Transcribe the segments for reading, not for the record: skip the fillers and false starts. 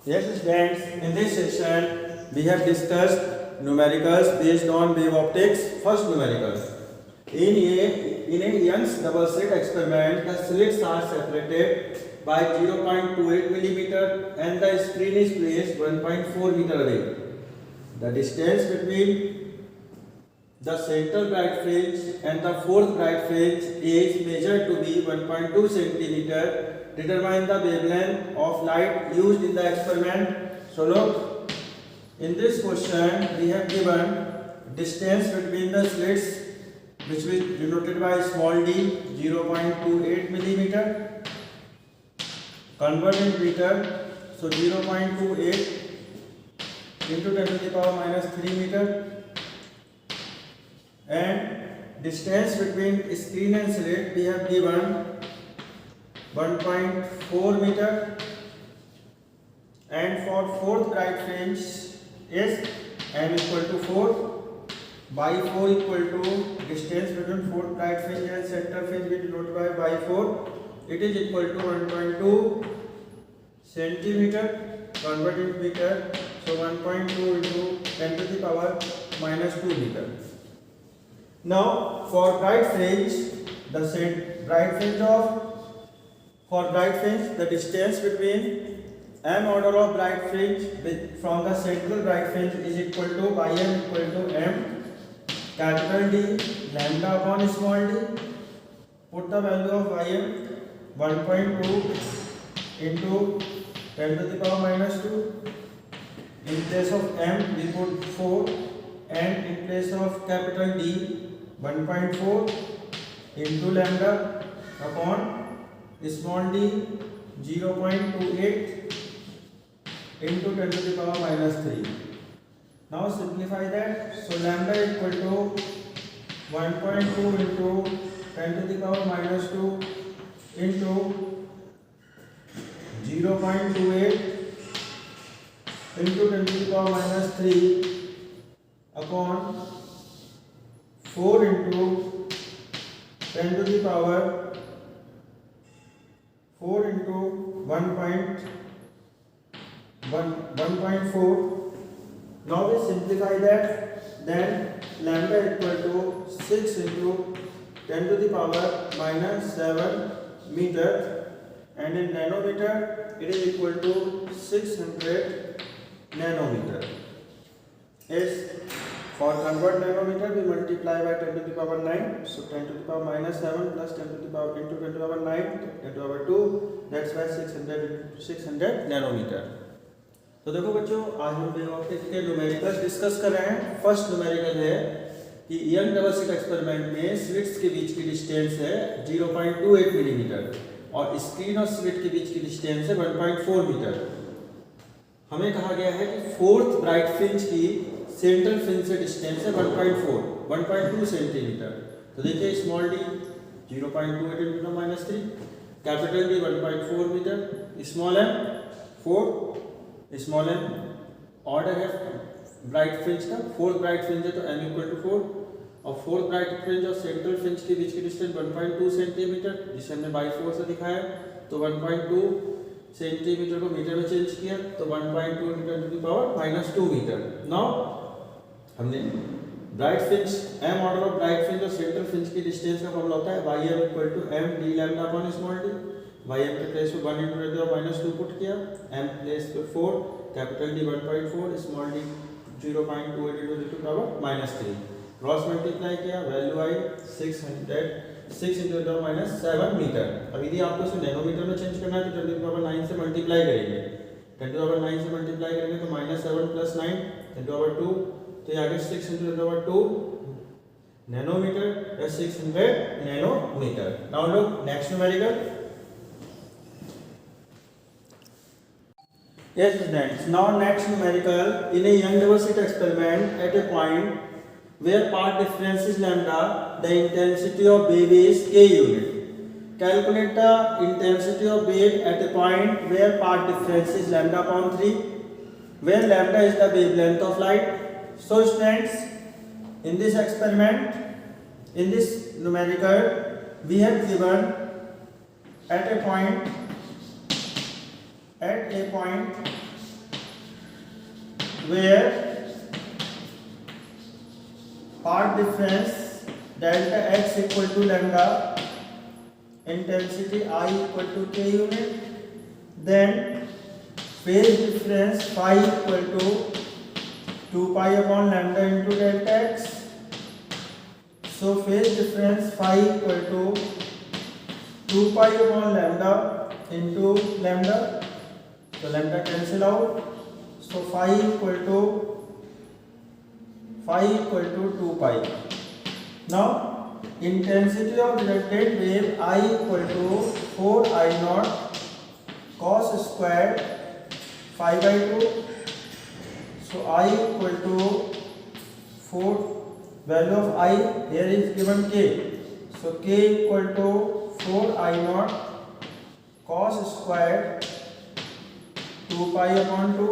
Yes, students, in this session we have discussed numericals based on wave optics. First numerical. In a Young's double slit experiment, the slits are separated by 0.28 millimeter and the screen is placed 1.4 meter away. The distance between the central bright fringe and the fourth bright fringe is measured to be 1.2 centimeter. Determine the wavelength of light used in the experiment. So look, in this question we have given distance between the slits, which is denoted by small d, 0.28 millimeter. Convert in meter, so 0.28 into 10 to the power minus 3 meter. And distance between screen and slit we have given 1.4 meter, and for fourth bright fringe is m equal to 4 by 4 equal to distance between fourth bright fringe and center fringe, we denote by 4. It is equal to 1.2 centimeter. Convert in meter, so 1.2 into 10 to the power minus 2 meter. Now for bright fringe, the distance between m order of bright fringe from the central bright fringe is equal to by m equal to m capital D lambda upon small d. Put the value of im 1.2 into 10 to the power minus 2. In place of m we put 4, and in place of capital D 1.4 into lambda upon small d 0.28 into 10 to the power minus 3. Now simplify that. So lambda equal to 1.2 into 10 to the power minus 2 into 0.28 into 10 to the power minus 3 upon 4 into 10 to the power 4 into 1.4. Now we simplify that, then lambda equal to 6 into 10 to the power minus 7 meter, and in nanometer it is equal to 600 nanometer. Yes, for convert nanometer we multiply by 10 to the power 9, so 10 to the power minus 7 plus 10 to the power into 10 to the power 9, 10 to the power 2, that's why 600 nanometer. तो देखो बच्चों, आज हम wave optics के numericals discuss कर रहे हैं. First numerical है कि यंग डबल स्लिट एक्सपेरिमेंट में स्लिट्स के बीच की डिस्टेंस है 0.28 मिलीमीटर और स्क्रीन और स्लिट के बीच की डिस्टेंस है 1.4 मीटर. हमें कहा गया है कि फोर्थ ब्राइट फ्रिंज की सेंट्रल फ्रिंज से डिस्टेंस है 1.2 सेंटीमीटर. तो देखिए small d 0.28 into minus 3, capital d 1.4 metre, small m 4, small m order है ब्राइट फ्रिंज का. फोर्थ ब्राइट फ्रिंज है तो m इक्वल टू 4, और फोर्थ ब्राइट फ्रिंज और सेंट्रल फ्रिंज के बीच की डिस्टेंस 1.2 सेंटीमीटर, जिसे हमने बाई 4 से दिखाया. तो 1.2 सेंटीमीटर को मीटर में चेंज किया तो 1.2 meter to the power minus 2 meter. Now हमने bright fringe m order of bright fringe और सेंट्रल फ्रिंज की डिस्टेंस का फॉर्मूला होता है ym equal to m d lambda upon small d. ym के प्लेस पे 1 into 10 to the power minus 2 put किया, m place पे 4, capital D 1.4, small d 0.28 into 10 to the power minus 3. Cross multiply किया, value आई 6 into 10 to the power minus 7 metre. अब यदि आपको इसे नैनोमीटर में चेंज करना है तो 10 to the power 9 से मल्टीप्लाई करेंगे. 10 to the power 9 से मल्टीप्लाई करेंगे तो -7 plus 9 10 to the power 2, तो ये आ गया 6 into 10 to the power 2 nanometre या 600 nanometre. Now look next numerical. Yes students, now next numerical. In a young double slit experiment, at a point where path difference is lambda, the intensity of wave is k unit. Calculate the intensity of wave at a point where path difference is lambda upon 3, where lambda is the wavelength of light. So students, in this experiment, in this numerical, we have given at a point where part difference delta x equal to lambda, intensity I equal to k unit, then phase difference phi equal to 2 pi upon lambda into delta x. So phase difference phi equal to 2 pi upon lambda into lambda. So lambda cancel out. So phi equal to 2 pi. Now intensity of reflected wave I equal to 4 I naught cos squared phi by 2. So I equal to 4, value of I here is given k. So k equal to 4 I naught cos squared 2 pi upon 2.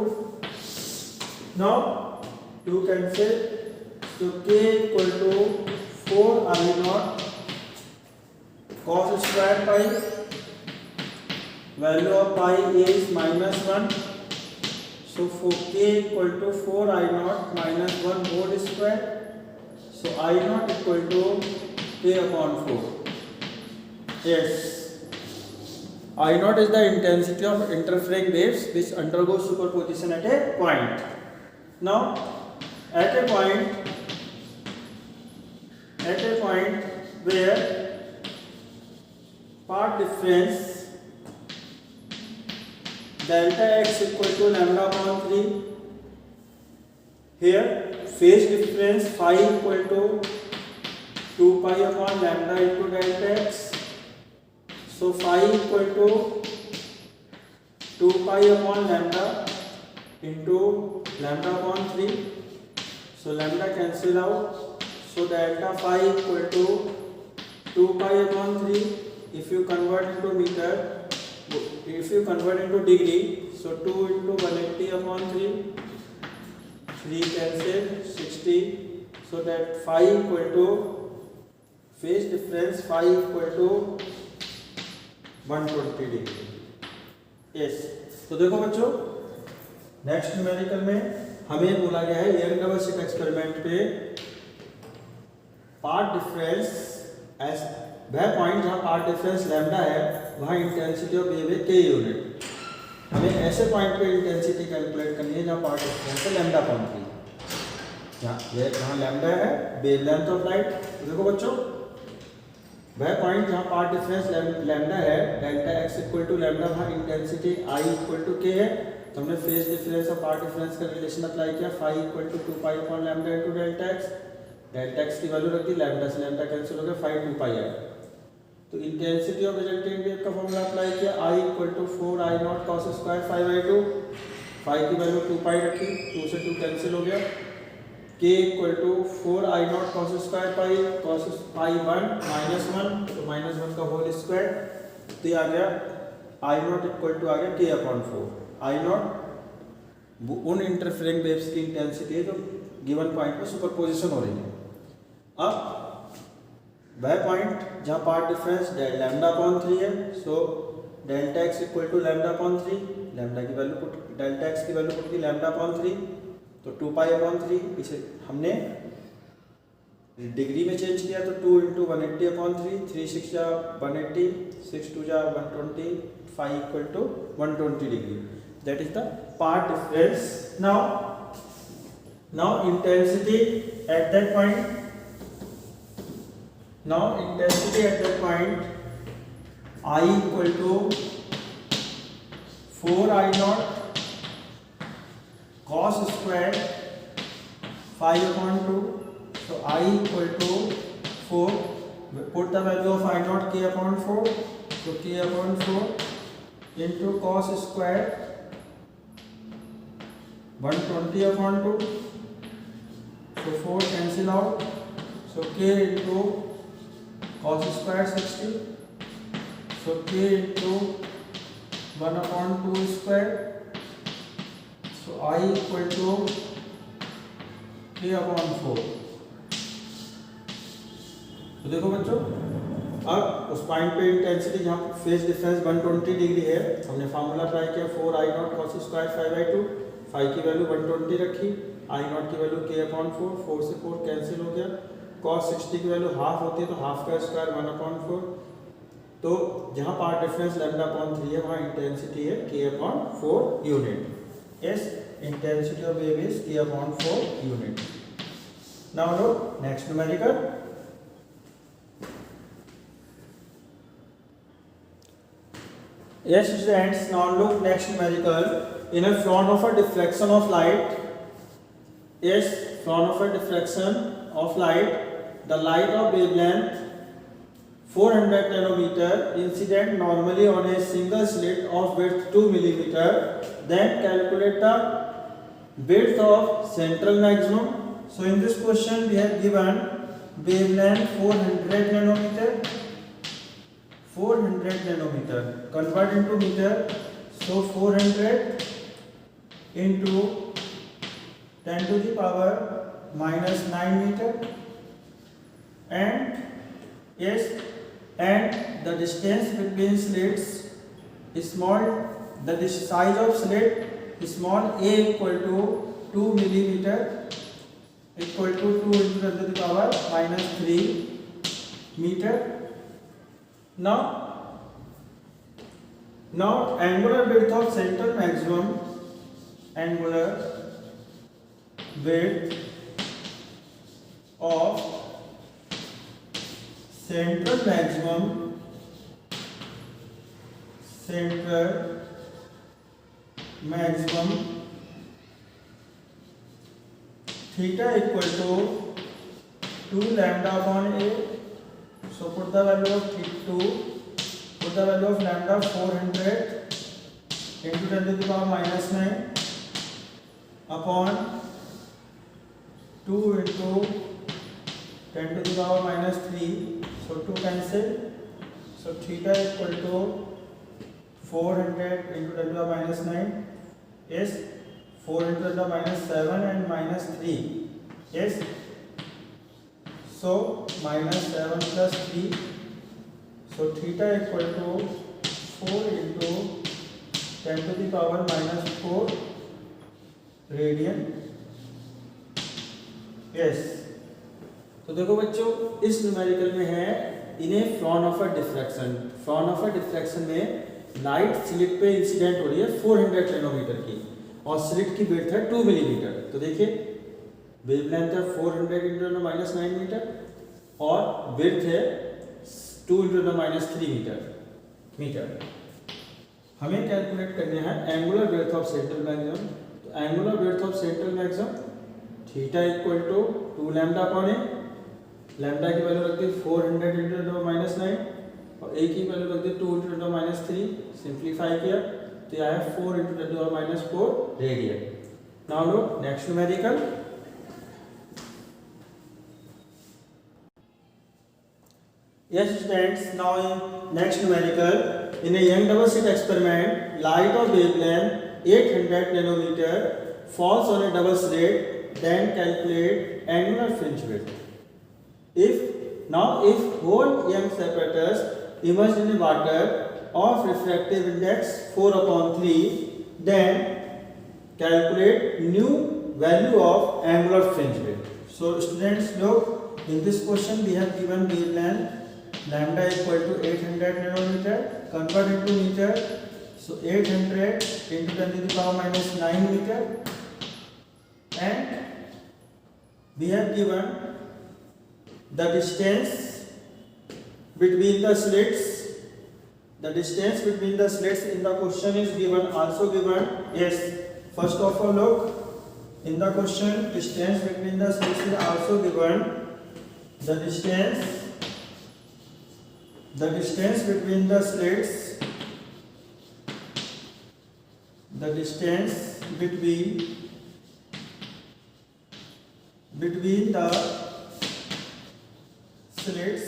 Now 2 cancel. So k equal to 4 I naught cos square pi, value of pi is -1. So for k equal to 4 I naught minus 1 whole square. So I naught equal to k upon 4. Yes, I naught is the intensity of interfering waves which undergo superposition at a point. Now at a point where part difference delta x equal to lambda upon 3, here phase difference phi equal to 2 pi upon lambda into delta x. So phi equal to 2 pi upon lambda into lambda upon 3. So lambda cancel out. So delta phi equal to 2 pi upon 3. If you convert into meter, if you convert into degree, so 2 into 180 upon 3, 3 cancel, 60. So that phi equal to phase difference phi equal to 120 degree. Yes. तो देखो बच्चों, next numerical में हमें बोला गया है young-double-slit experiment पे path difference S वह पॉइंट जहाँ पार्ट डिफरेंस लैम्डा है वहाँ इंटेंसिटी ऑफ वेव है के यूनिट। हमें ऐसे पॉइंट पे इंटेंसिटी कैलकुलेट करनी है जहाँ पार्ट डिफरेंस है लैम्डा पॉइंट की, जहाँ लैम्डा है वेवलेंथ ऑफ लाइट। तो देखो बच्चों, वह पॉइंट जहाँ पार्ट डिफरेंस लैम्डा है delta x equal to lambda, वहाँ intensity I equal to K है। तो हमने फेज डिफरेंस और पार्ट डिफरेंस का रिलेशन अप्लाई किया, phi equal to 2 pi upon lambda into delta x. Delta x की वैल्यू रख दी, लैम्डा से लैम्डा कैंसिल हो गया, फाई 2 पाई आया। तो इंटेंसिटी ऑफ रिजल्टेंट वेव का फॉर्मूला अप्लाई किया, I equal to 4 I not cos square phi by 2। Phi की वैल्यू 2 पाई रखी, 2 से 2 कैंसिल हो गया। K equal to 4 I not cos square pi, cos pi 1 -1, तो -1 का होल स्क्वायर। तो ये आ गया आई नॉट इक्वल टू आ गया के अपॉन 4। आई नॉट उन इंटरफेरिंग वेव्स की इंटेंसिटी है जो गिवन पॉइंट पर सुपरपोजिशन हो रही है। अब वह पॉइंट जहाँ पार्ट डिफरेंस लैम्डा अपॉन 3 है, so delta x equal to lambda upon 3, lambda की वैल्यू पुट, डेल्टा एक्स की वैल्यू पुट की लैम्डा अपॉन 3, तो 2 पाई अपॉन 3। इसे हमने डिग्री में चेंज किया तो 2 इंटू 180 अपॉन 3, 3 6 जा 180, 6 2 जा 120, 5 equal to 120 degree. That is the part difference. Now intensity at that point. Now intensity at that point, I equal to 4 I naught cos square 5 upon 2. So I equal to 4. Put the value of I naught k upon 4. So k upon 4 into cos square 120 upon 2. So 4 cancel out. So k into cos square 60. So k into 1 upon 2 square. So I equal to k upon 4. तो देखो बच्चों, अब उस point पे intensity जहाँ phase difference 120 degree है, हमने formula apply किया 4 I not cos square 5 by 2। Phi की वैल्यू 120 रखी, आई नॉट की वैल्यू k अपॉन 4, 4 से 4 कैंसिल हो गया, cos 60 की वैल्यू हाफ होती है तो हाफ का स्क्वायर 1 अपॉन 4, तो जहाँ पार्ट डिफरेंस लैम्डा अपॉन 3 है वहाँ इंटेंसिटी है k upon 4 unit. Yes, intensity of wave is k upon 4 unit. Now look next numerical. Yes students, now look next numerical. In a front of a diffraction of light, yes, front of a diffraction of light, the light of wavelength 400 nanometer incident normally on a single slit of width 2 millimeter. Then calculate the width of central maximum. So in this question we have given wavelength 400 nanometer. 400 nanometer. Convert into meter. So 400 into 10 to the power minus 9 meter. And yes, and the distance between slits is small. The size of slit small a equal to 2 millimeter equal to 2 into 10 to the power minus 3 meter. Now angular width of central maximum, angular width of central maximum, theta equal to 2 lambda upon a. So put the value of put the value of lambda 400 into 10 to the power minus 9 upon 2 into 10 to the power minus 3. So 2 cancel. So theta equal to 400 into 10 to the power minus 9. Yes, 4 into 10 to the power minus 7 and minus 3. Yes. So minus 7 plus 3. So theta equal to 4 into 10 to the power minus 4 radian. Yes, तो देखो बच्चों इस numerical में है इन्हें frown of a diffraction. Frown of a diffraction में light slit पे incident हो रही है 400 नैनोमीटर की और स्लिट की विड्थ है 2 मिलीमीटर. तो देखिए वेवलेंथ है 400 इंटू माइनस 9 मीटर और विड्थ है 2 इंटू माइनस 3 मीटर. हमें कैलकुलेट करने हैं angular width of central maximum. तो angular width of central maximum theta equal to 2 lambda upon a. Lambda की वैल्यू रख दी 400 इंटू माइनस 9 और ए की वैल्यू रख दी 2 इंटू माइनस 3. सिंप्लीफाई किया तो यह है 4 into minus 4 radian. Now look next numerical. Yes students, now in next numerical, in a young double slit experiment, light of wavelength 800 nanometer falls on a double slit. Then calculate angular fringe width. If whole Young's apparatus immersed in water of refractive index 4/3, then calculate new value of angular fringe width. So students look, in this question we have given wavelength lambda equal to 800 nanometer. Convert into meter. So 800 into 10 to the power minus 9 meter. And we have given the distance between the slits. The distance between the slits in the question is given, also given. Yes, first of all look in the question, distance between the slits is also given. The distance between the slits, the distance between the slits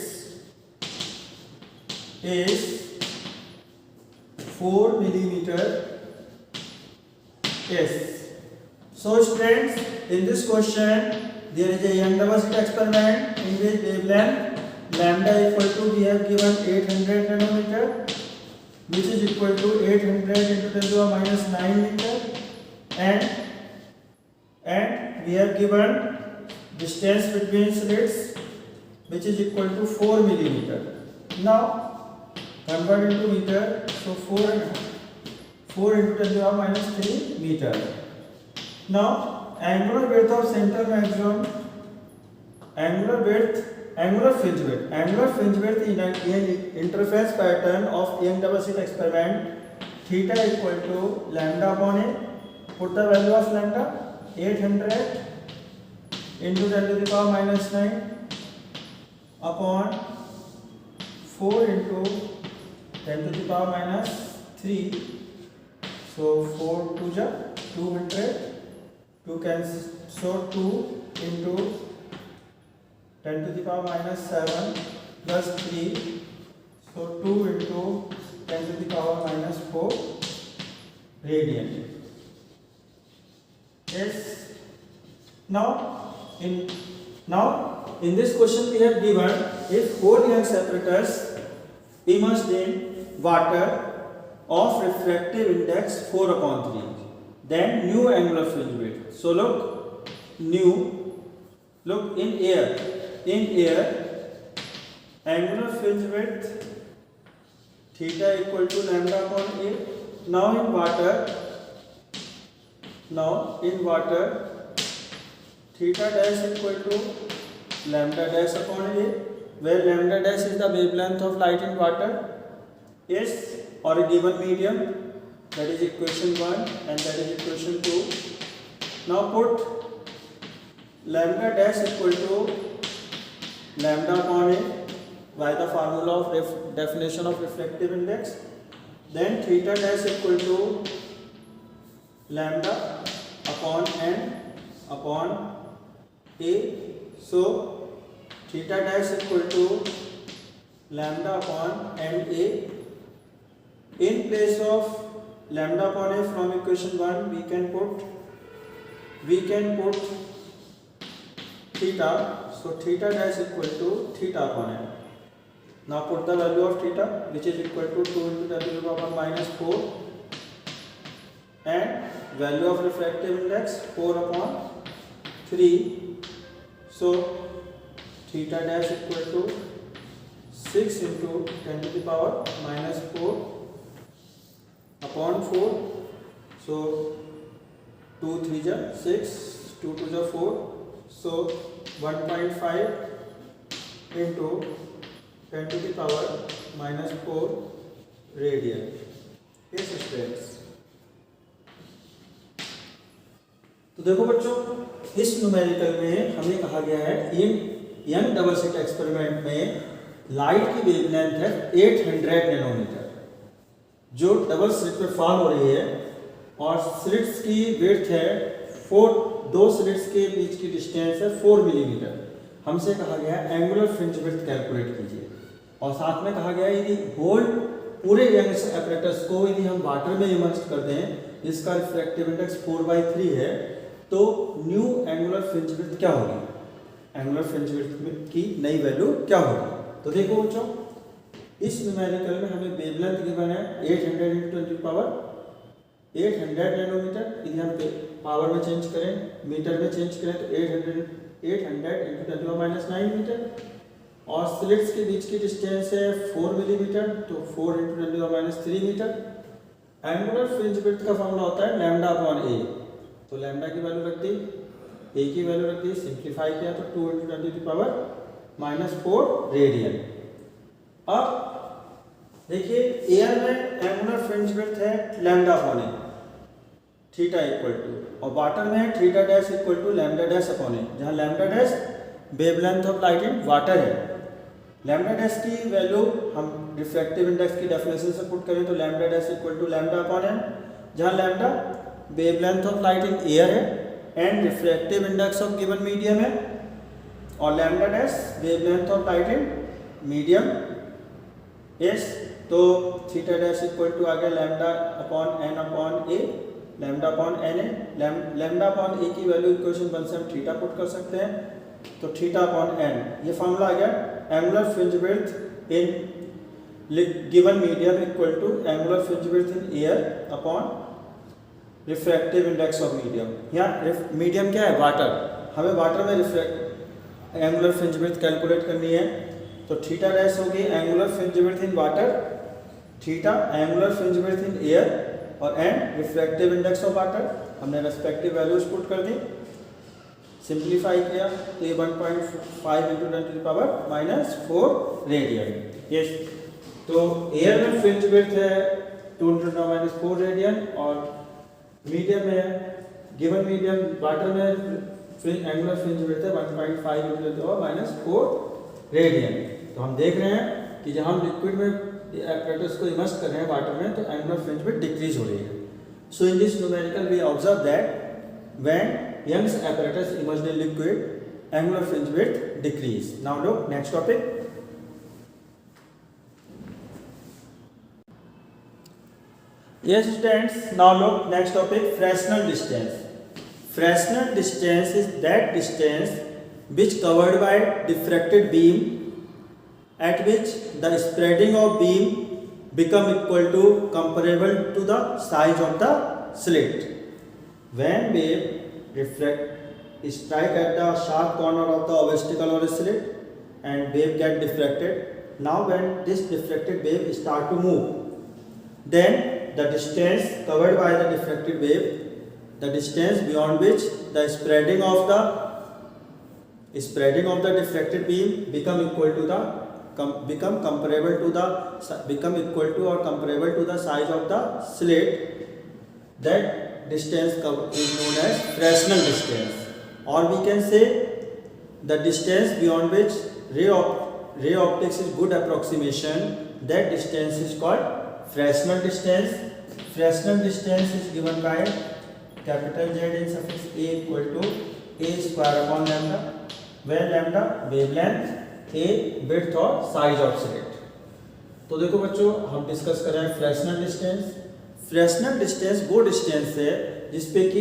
is 4 millimeter. Yes. So students, in this question there is a young double slit experiment in which wavelength lambda equal to, we have given 800 nanometer, which is equal to 800 into 10 to the minus 9 meter, and and we have given distance between slits which is equal to 4 millimeter. Now convert into meter, so 4 into 10 to the power minus 3 meter. Now angular width of center maximum, angular fringe width in an interface pattern of young double slit experiment, theta equal to lambda upon a. Put the value of lambda, 800 into 10 to the power minus 9 upon 4 into 10 to the power minus 3. So 4 to the 200, 2 cancel, so 2 into 10 to the power minus 7 plus 3, so 2 into 10 to the power minus 4 radian. Yes. Now in this question we have given if 4 Young's apparatus immersed in water of refractive index 4/3, then new angular fringe width. So look in air angular fringe width theta equal to lambda upon a. Now in water theta dash equal to lambda dash upon a, where lambda dash is the wavelength of light in water, yes, or a given medium. That is equation 1 and that is equation 2. Now put lambda dash equal to lambda upon a by the formula of definition of refractive index. Then theta dash equal to lambda upon n upon a. So theta dash equal to lambda upon n a. In place of lambda upon a from equation 1 we can put theta. So theta dash equal to theta upon n. Now put the value of theta, which is equal to 2 into 10 to the power minus 4, and value of refractive index 4/3. So theta dash equal to 6 into 10 to the power minus 4 upon 4. So 2 3 ja 6, 2 2 ja 4. So 1.5 into 10 to the power minus 4 radian. Yes students. तो देखो बच्चों, इस numerical में हमें कहा गया है इन young double slit experiment में लाइट की वेवलेंथ है 800 नैनोमीटर जो डबल स्लिट में फॉल हो रही है, और स्लिट्स की विड्थ है 4, 2 स्लिट्स के बीच की डिस्टेंस है 4 मिलीमीटर. हमसे कहा गया है एंगुलर फ्रिंज विड्थ कैलकुलेट कीजिए, और साथ में कहा गया है यदि होल पूरे यंग एपरेटस को यदि हम वाटर में इमर्स कर दें जिसका रिफ्रैक्टिव इंडेक्स 4/3 है, तो न्यू एंगुलर फ्रिंज विड्थ क्या होगी, एंगुलर फ्रिंज विड्थ की नई वैल्यू क्या होगी. तो देखो बच्चों, इस न्यूमेरिकल में हमें वेवलेंथ गिवन है 800 into 10 to the power 800 nanometre. यदि हम पावर में चेंज करें, मीटर में चेंज करें तो 800 into 10 to the power minus 9 meter, और स्लिट्स के बीच की डिस्टेंस है 4 मिलीमीटर, तो 4 into 10 to the power minus 3 metre. Angular fringe width का फॉर्मूला होता है लैम्डा अपॉन ए. तो लैम्डा की वैल्यू रख दी, ए की वैल्यू रख दी, सिंप्लीफाई किया तो 2 into 10 to the power minus 4 radian. अब देखिए एयर में एंगुलर फ्रिंज विड्थ है lambda upon a theta equal to, और वाटर में है theta dash equal to lambda dash upon a, जहां lambda dash wavelength of light in water है. Lambda dash की वैल्यू हम रिफ्रैक्टिव इंडेक्स की डेफिनेशन से पुट करें तो lambda dash equal to lambda upon n, जहां lambda wavelength of light in air है and refractive index of given medium है, और lambda dash wavelength of light in medium. Yes, तो theta dash equal to आ गया lambda upon n upon a, lambda upon n a. Lambda upon a की value equation 1 से हम theta put कर सकते हैं, तो थीटा अपॉन एन, ये फॉर्मूला आ गया angular fringe width in given medium equal to angular fringe width in air upon refractive index of medium. यहाँ मीडियम क्या है? वाटर। हमें वाटर में refract angular fringe width calculate करनी है, तो थीटा डैश होगी angular fringe width in water, theta angular fringe width in air, और n refractive index of water. हमने रेस्पेक्टिव वैल्यूज पुट कर दी, सिंप्लीफाई किया तो ये 1.5 इंटू 10⁻⁻⁴ रेडियन। यस, तो एयर में फ्रिंज विड्थ है 2 × 10⁻⁴ रेडियन, और मीडियम में गिवन मीडियम वाटर में एंगुलर फ्रिंज विड्थ है 1.5 इंटू 10⁻⁴ रेडियन। तो हम देख रहे हैं कि जब हम लिक्विड में एपरेटस को इमर्स कर रहे हैं वाटर में, तो एंगुलर फ्रिंज विड्थ डिक्रीज हो रही है। So in this numerical we observe that when Young's apparatus immersed in liquid, angular fringe width decrease. Now look, next topic. Yes students, now look, next topic, Fresnel distance. Fresnel distance is that distance which covered by diffracted beam at which the spreading of beam become equal to comparable to the size of the slit. When wave refract strike at the sharp corner of the obstacle or slit and wave get diffracted. Now when this diffracted wave start to move, then the distance covered by the diffracted wave, the distance beyond which the spreading of the diffracted beam become equal to the or comparable to the size of the slit, that distance is known as Fresnel distance, or we can say the distance beyond which ray optics is good approximation, that distance is called Fresnel distance. Fresnel distance is given by capital Z in suffix A equal to A square upon lambda, where lambda wavelength, A width और size of slit। तो देखो बच्चों, हम discuss कर रहे हैं Fresnel distance. फ्रेस्नल distance वो distance है जिसपे कि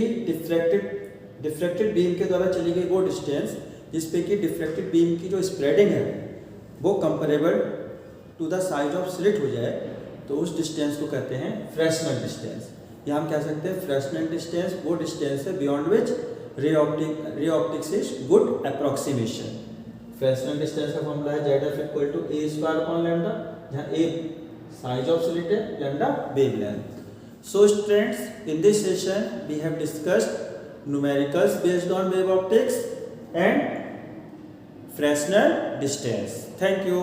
डिफ्रैक्टेड बीम के द्वारा चली गई वो डिस्टेंस जिसपे कि डिफ्रैक्टेड बीम की जो स्प्रेडिंग है वो comparable to the size of slit हो जाए, तो उस डिस्टेंस को कहते हैं फ्रेस्नल डिस्टेंस। या हम कह सकते हैं फ्रेस्नल डिस्टेंस वो डिस्टेंस है beyond which ray optics is good approximation. Fresnel distance का फॉर्मूला है ZF equal to A square upon lambda, जहाँ A साइज ऑफ स्लिट है, lambda wavelength. So students, in this session we have discussed numericals based on wave optics and Fresnel distance. Thank you.